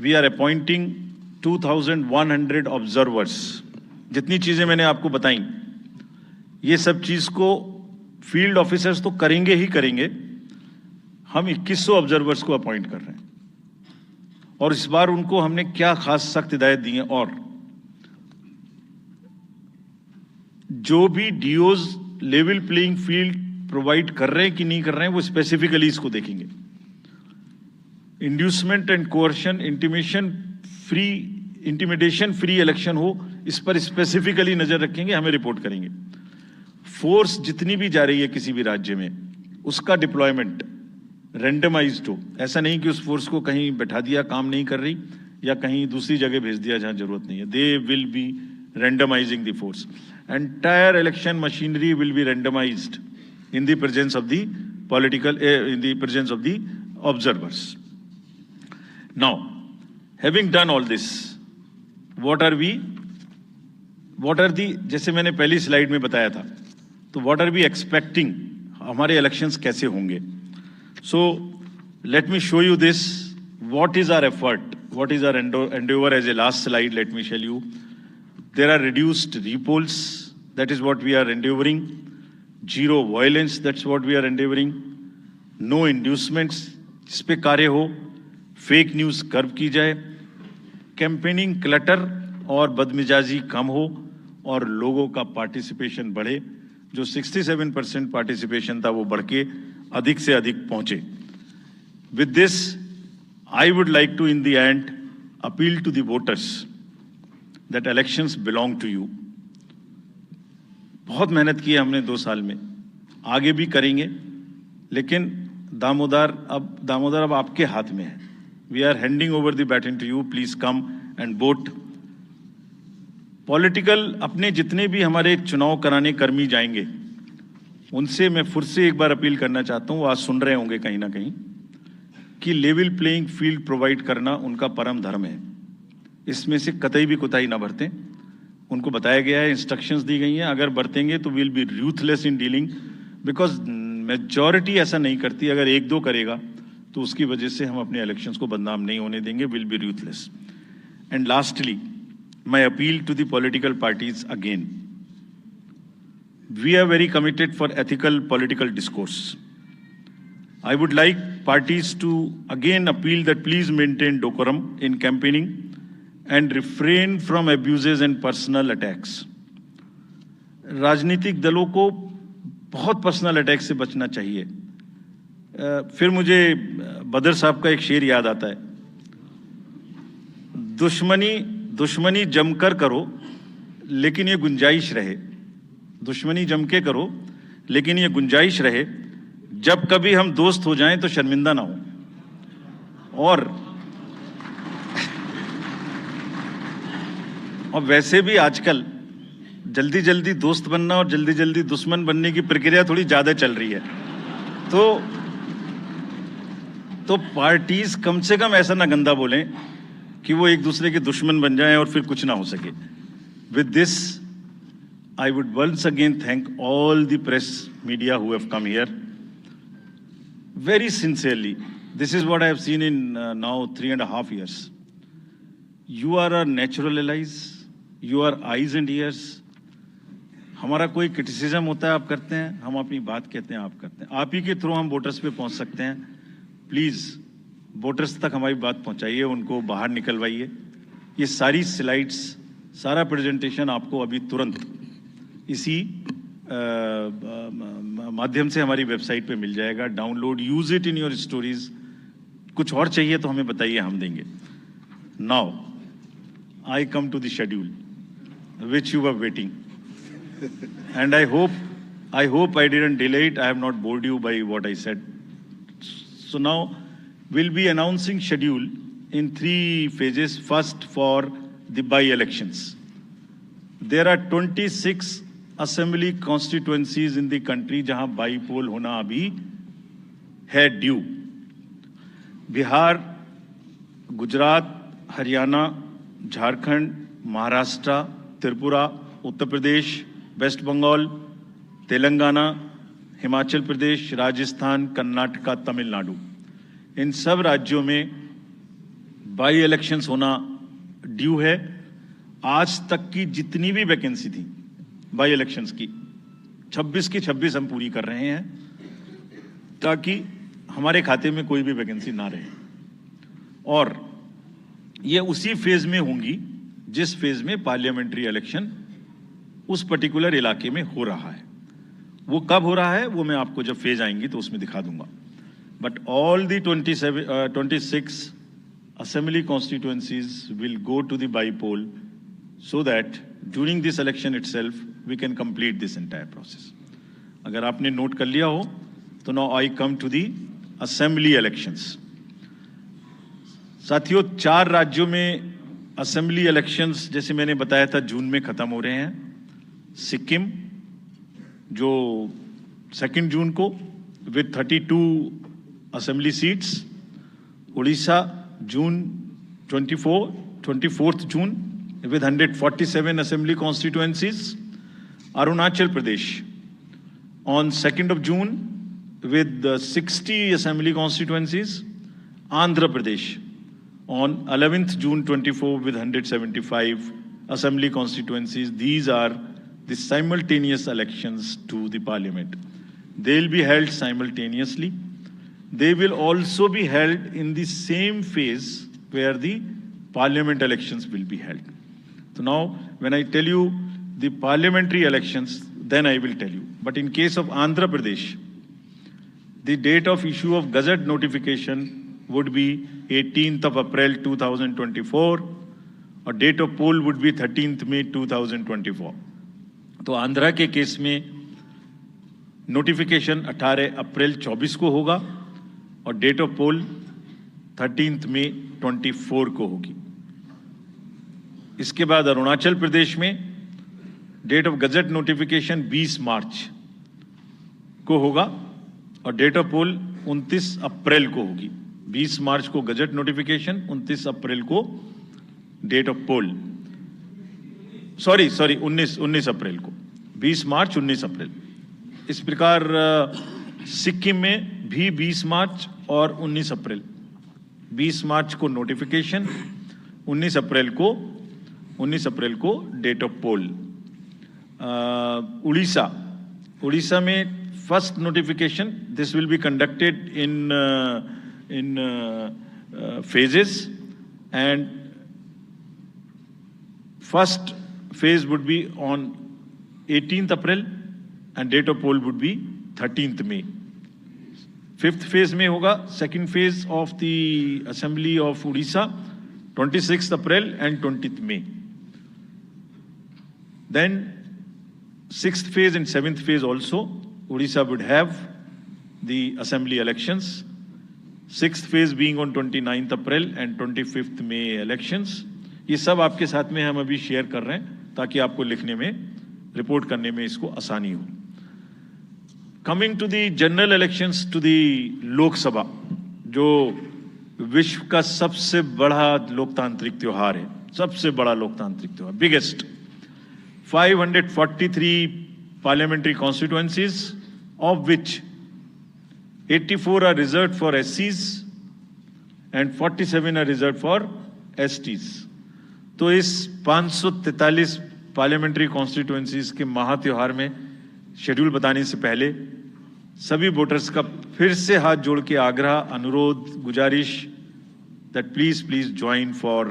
We are appointing 2100 observers. जितनी चीजें मैंने आपको बताई, ये सब चीज को फील्ड ऑफिसर्स तो करेंगे ही करेंगे। हम 2100 ऑब्जर्वर्स को अपॉइंट कर रहे हैं और इस बार उनको हमने क्या खास सख्त हिदायत दी है, और जो भी डीओज लेवल प्लेइंग फील्ड प्रोवाइड कर रहे हैं कि नहीं कर रहे हैं, वो स्पेसिफिकली इसको देखेंगे। Inducement and coercion, intimidation free election हो, इस पर स्पेसिफिकली नजर रखेंगे, हमें रिपोर्ट करेंगे। फोर्स जितनी भी जा रही है किसी भी राज्य में, उसका डिप्लॉयमेंट रैंडमाइज्ड हो। ऐसा नहीं कि उस फोर्स को कहीं बैठा दिया, काम नहीं कर रही, या कहीं दूसरी जगह भेज दिया जहां जरूरत नहीं है। They will be randomizing the force. Entire election machinery will be randomized in the presence of the in the presence of the observers. Now, having done all this, what are the, जैसे मैंने पहली slide में बताया था, तो what are we expecting, हमारे elections कैसे होंगे? So, let me show you this. What is our effort? What is our endeavor? As a last slide, let me tell you. There are reduced repolls, that is what we are endeavoring. Zero violence, that's what we are endeavoring. No inducements, जिस पे कार्य हो. Fake news curve की जाए. Campaigning clutter और बदमिजाजी कम हो और लोगों का पार्टिसिपेशन बढ़े. जो 67% पार्टिसिपेशन था वो बढ़ के अधिक से अधिक पहुंचे. With this, I would like to in the end appeal to the voters that elections belong to you. बहुत मेहनत की है हमने 2 साल में, आगे भी करेंगे, लेकिन दामोदर अब आपके हाथ में है. We are handing over the baton to you. Please come and vote. Political अपने जितने भी हमारे चुनाव कराने कर्मी जाएंगे, उनसे मैं फिर से एक बार अपील करना चाहता हूँ. आज सुन रहे होंगे कहीं ना कहीं कि लेवल प्लेइंग फील्ड प्रोवाइड करना उनका परम धर्म है. इसमें से कतई भी कोताही ना बरतें. उनको बताया गया है, इंस्ट्रक्शंस दी गई हैं, अगर बरतेंगे तो will be ruthless in dealing, because majority ऐसा नहीं करती. अगर 1-2 करेगा तो उसकी वजह से हम अपने इलेक्शंस को बदनाम नहीं होने देंगे. Will be ruthless. And lastly, my appeal to the political parties again. We are very committed for ethical political discourse. I would like parties to again appeal that please maintain decorum in campaigning and refrain from abuses and personal attacks. राजनीतिक दलों को बहुत personal attack से बचना चाहिए. फिर मुझे बदर साहब का एक शेर याद आता है, दुश्मनी जमकर करो लेकिन ये गुंजाइश रहे. दुश्मनी जम के करो लेकिन ये गुंजाइश रहे, जब कभी हम दोस्त हो जाएं तो शर्मिंदा ना हो. और वैसे भी आजकल जल्दी जल्दी दोस्त बनना और जल्दी जल्दी दुश्मन बनने की प्रक्रिया थोड़ी ज्यादा चल रही है. तो पार्टीज कम से कम ऐसा ना गंदा बोलें कि वो एक दूसरे के दुश्मन बन जाएं और फिर कुछ ना हो सके. With this I would once again thank all the press media who have come here. Very sincerely, this is what I have seen in now 3.5 years. You are our natural allies. You are eyes and ears. हमारा कोई criticism होता है आप करते हैं, हम अपनी बात कहते हैं आप करते हैं. आप ही के थ्रू हम वोटर्स पे पहुंच सकते हैं. प्लीज वोटर्स तक हमारी बात पहुंचाइए, उनको बाहर निकलवाइए. ये सारी स्लाइड्स, सारा प्रेजेंटेशन आपको अभी तुरंत इसी माध्यम से हमारी वेबसाइट पे मिल जाएगा. Download, use it in your stories. कुछ और चाहिए तो हमें बताइए, हम देंगे. Now I come to the schedule which you were waiting, and I hope I didn't delay it. I have not bored you by what I said. So now will be announcing schedule in 3 phases. First for the by elections. There are 26 assembly constituencies in the country जहां by poll होना अभी है due. Bihar, Gujarat, Haryana, Jharkhand, Maharashtra, Tripura, Uttar Pradesh, waste Bengal, Telangana, Himachal Pradesh, Rajasthan, Karnataka, Tamil Nadu. इन सब राज्यों में by elections होना due है। आज तक की जितनी भी वैकेंसी थी बाई इलेक्शंस की 26 की 26 हम पूरी कर रहे हैं, ताकि हमारे खाते में कोई भी वैकेंसी ना रहे। और ये उसी फेज में होंगी जिस फेज में पार्लियामेंट्री इलेक्शन उस पर्टिकुलर इलाके में हो रहा है। वो कब हो रहा है वो मैं आपको जब फेज आएंगी तो उसमें दिखा दूंगा। But all the 26 assembly constituencies will go to the by-poll so that during this election itself we can complete this entire process. अगर आपने नोट कर लिया हो तो now I come to the assembly elections. साथियों, 4 राज्यों में असेंबली इलेक्शंस जैसे मैंने बताया था जून में खत्म हो रहे हैं। सिक्किम जो 2 जून को with 32 assembly seats, Orissa June 24th June with 147 assembly constituencies, Arunachal Pradesh on 2nd of June with 60 assembly constituencies, Andhra Pradesh on 11th June 24 with 175 assembly constituencies. These are the simultaneous elections to the parliament. They will be held simultaneously. They will also be held in the same phase where the parliament elections will be held. So now, when I tell you the parliamentary elections, then I will tell you. But in case of Andhra Pradesh, the date of issue of Gazette notification would be 18th of April 2024, or date of poll would be 13th May 2024. तो आंध्रा के case में notification 18 अप्रैल 24 को होगा और date of pole 13th May 24 को होगी। इसके बाद अरुणाचल प्रदेश में डेट ऑफ गजट नोटिफिकेशन 20 मार्च को होगा और डेट ऑफ पोल 29 अप्रैल को होगी। 20 मार्च को गजट नोटिफिकेशन, 29 अप्रैल को डेट ऑफ पोल। सॉरी 19 अप्रैल को, 20 मार्च 19 अप्रैल। इस प्रकार सिक्किम में भी 20 मार्च और 19 अप्रैल, 20 मार्च को नोटिफिकेशन, 19 अप्रैल को डेट ऑफ पोल। उड़ीसा में first notification, this will be conducted in phases, and first phase would be on 18th April and date of poll would be 13th May. 5th phase में होगा second phase of the assembly of Odisha 26th April and 20th May. Then 6th phase and 7th phase also Odisha would have the assembly elections. 6th phase being on 29th April and 25th May elections. ये सब आपके साथ में हम अभी share कर रहे हैं ताकि आपको लिखने में, रिपोर्ट करने में इसको आसानी हो। Coming to the general elections to the Lok Sabha, जो विश्व का सबसे बड़ा लोकतांत्रिक त्योहार है, सबसे बड़ा लोकतांत्रिक त्योहार, biggest. 543 parliamentary constituencies, of which 84 are reserved for SCs and 47 are reserved for STs. तो इस 543 पार्लियामेंट्री कॉन्स्टिट्यूएंसीज के महात्योहार में शेड्यूल बताने से पहले सभी वोटर्स का फिर से हाथ जोड़ के आग्रह, अनुरोध, गुजारिश that please join for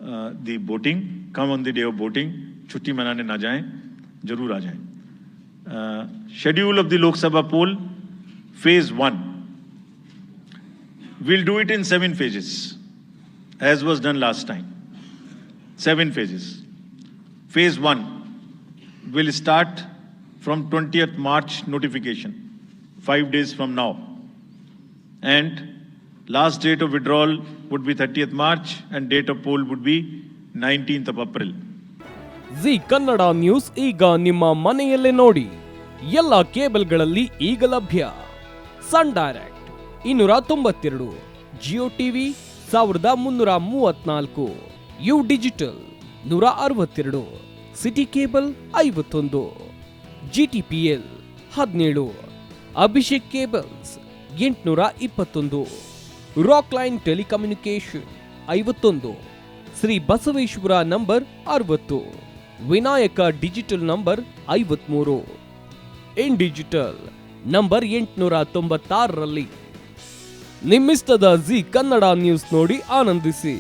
the voting, come on the day of voting. छुट्टी मनाने ना जाएं, जरूर आ जाएं। Schedule of the Lok Sabha poll Phase 1. We'll do it in 7 phases, as was done last time. 7 phases. Phase 1 will start from 20th March notification, 5 days from now. And last date of withdrawal would be 30th March and date of poll would be 19th of April. Zee Kannada news ಈಗ ನಿಮ್ಮ ಮನೆಯಲ್ಲೇ ನೋಡಿ, ಎಲ್ಲ ಕೇಬಲ್ಗಳಲ್ಲಿ ಈಗ ಲಭ್ಯ. Sun Direct 292, Jio TV 1334, U digital 162, city cable 51, GTPL 17, Abhishek cables 821, rock line telecommunication 51, Shri Basaveshwara number 60, Vinayaka digital number 53, in digital number 896ರಲ್ಲಿ. ನಿಮ್ಮಿಸ್ತದ ಜಿ ಕನ್ನಡ ನ್ಯೂಸ್ ನೋಡಿ ಆನಂದಿಸಿ.